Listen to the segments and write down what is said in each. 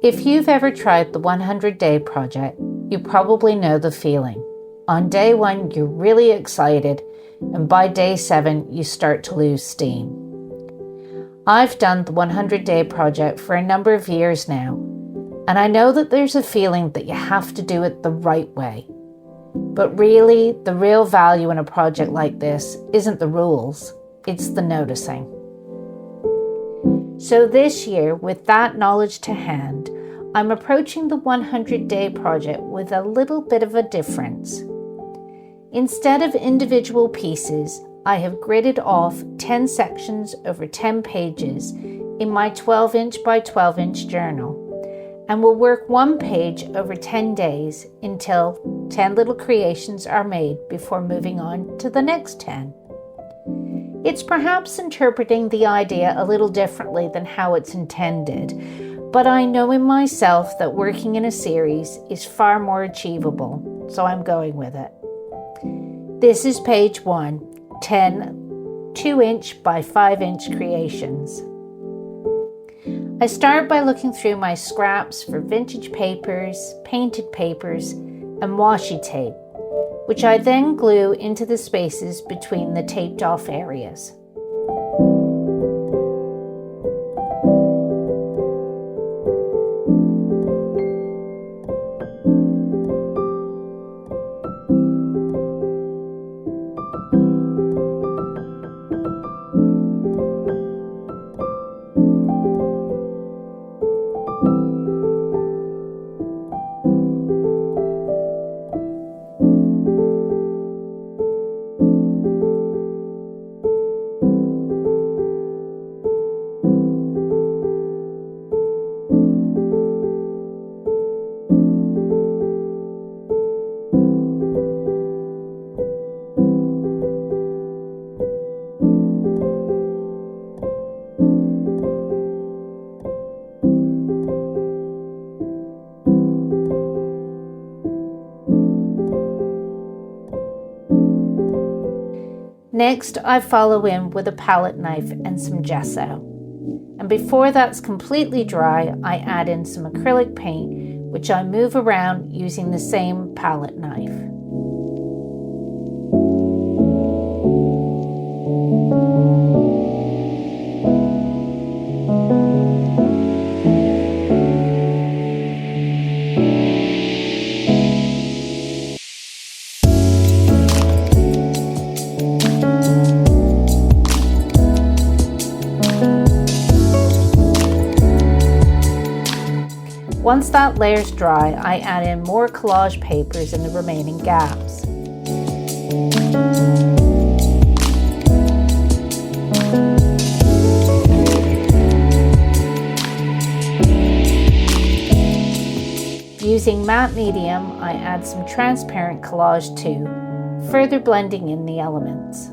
If you've ever tried the 100-day project, you probably know the feeling. On day 1, you're really excited, and by day 7, you start to lose steam. I've done the 100-day project for a number of years now, and I know that there's a feeling that you have to do it the right way. But really, the real value in a project like this isn't the rules, it's the noticing. So this year, with that knowledge to hand, I'm approaching the 100-day project with a little bit of a difference. Instead of individual pieces, I have gridded off 10 sections over 10 pages in my 12-inch by 12-inch journal, and will work one page over 10 days until 10 little creations are made before moving on to the next 10. It's perhaps interpreting the idea a little differently than how it's intended, but I know in myself that working in a series is far more achievable, so I'm going with it. This is page 1, 10 2-inch by 5-inch creations. I start by looking through my scraps for vintage papers, painted papers, and washi tape, which I then glue into the spaces between the taped off areas. Next, I follow in with a palette knife and some gesso. And before that's completely dry, I add in some acrylic paint, which I move around using the same palette knife. Once that layer's dry, I add in more collage papers in the remaining gaps. Using matte medium, I add some transparent collage too, further blending in the elements.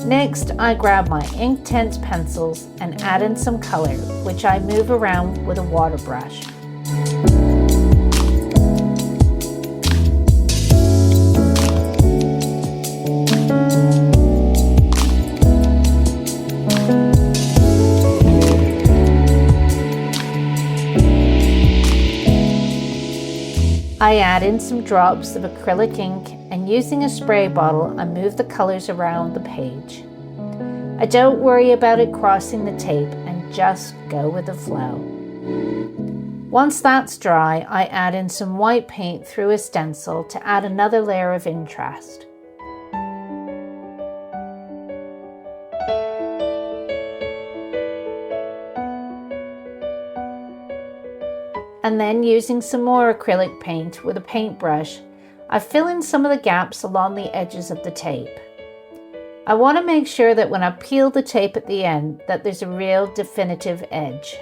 Next, I grab my Inktense Pencils and add in some color, which I move around with a water brush. I add in some drops of acrylic ink, and using a spray bottle, I move the colors around the page. I don't worry about it crossing the tape and just go with the flow. Once that's dry, I add in some white paint through a stencil to add another layer of interest. And then using some more acrylic paint with a paintbrush, I fill in some of the gaps along the edges of the tape. I want to make sure that when I peel the tape at the end that there's a real definitive edge.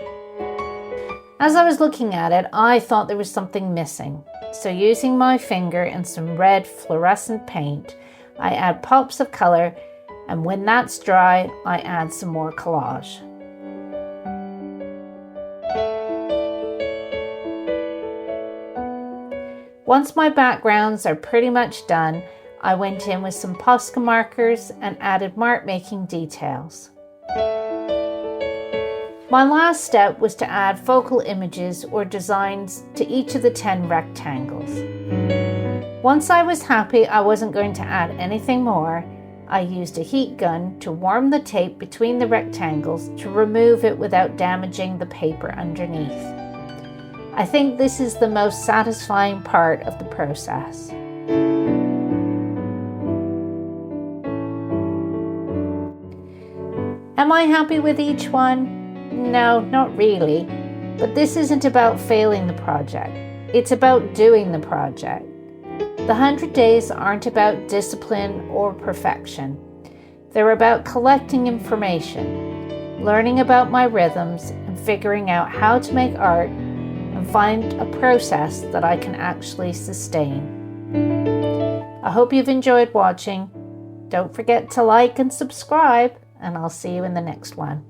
As I was looking at it, I thought there was something missing. So using my finger and some red fluorescent paint, I add pops of color, and when that's dry, I add some more collage. Once my backgrounds are pretty much done, I went in with some Posca markers and added mark making details. My last step was to add focal images or designs to each of the 10 rectangles. Once I was happy I wasn't going to add anything more, I used a heat gun to warm the tape between the rectangles to remove it without damaging the paper underneath. I think this is the most satisfying part of the process. Am I happy with each one? No, not really. But this isn't about failing the project. It's about doing the project. The 100 days aren't about discipline or perfection. They're about collecting information, learning about my rhythms, and figuring out how to make art and find a process that I can actually sustain. I hope you've enjoyed watching. Don't forget to like and subscribe, and I'll see you in the next one.